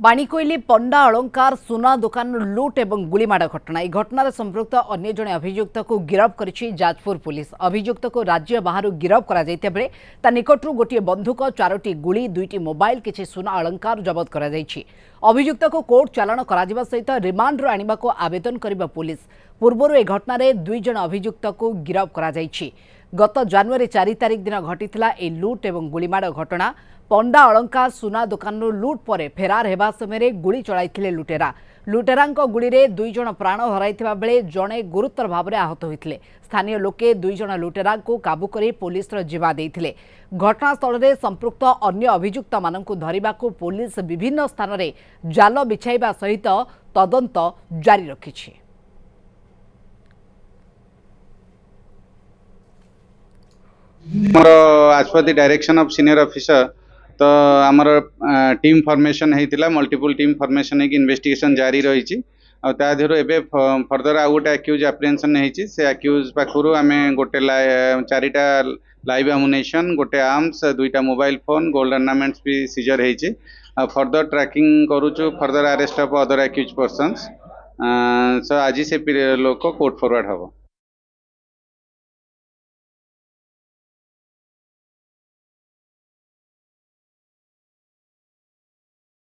बाणीकोइली पंडा अलंकार सुना दुकान लुट एवं गुलीमाड़ घटना यह घटनार संपृक्त अन्य जड़े अभियुक्त को गिरफ करिछि जाजपुर पुलिस। अभियुक्त को राज्य बाहर गिरफ करा जायते बेले ता निकटरू गोटे बंधुक 4टी गुली 2टी मोबाइल किछि सुना अलंकार जबत करा जायछि। अभियुक्त को कोर्ट चालाण करा जिबा सहित रिमांड आनिबा को आवेदन करिबा पुलिस। पूर्वरु ए घटना रे 2 जण अभियुक्त को गिरफ करा जायछि। गत जनवरी 4 तारिख दिन घटिथिला ए लुट एवं गुलीमाड़ घटना। पंडा अलंकार सुना दुकान लुट पर फेरार हेबा समय गुली चलाइथिले लुटेरा। लुटेरांको गुली रे 2 जण प्राण हराइथिबा बेले जणे गुरुतर भाव में आहत होइथिले। स्थानीय लोके 2 जण लुटेरांको काबू करी पुलिस जिम्मा देइथिले। घटनास्थल में संपृक्त अन्य अभियुक्त माननकु धरिबाकु पुलिस विभिन्न स्थान में जाल बिछाइबा सहित तदंत जारी रखिछि। as per the direction of senior officer तो आमर टीम फॉर्मेशन होता मल्टीपल टीम फॉर्मेशन है इन्वेस्टिगेशन जारी रही फर्दर आउ गोटे एक्यूज एप्रिहेंशन होती से एक्यूज पाखु आम गोटे 4टा लाइव एमुनेशन गोटे आर्म्स 2टा मोबाइल फोन गोल्ड अर्नामेंट्स भी सीजर होती फर्दर ट्रैकिंग करुचु further arrest of other accused persons सो आज से लोक कोर्ट फॉरवर्ड हम।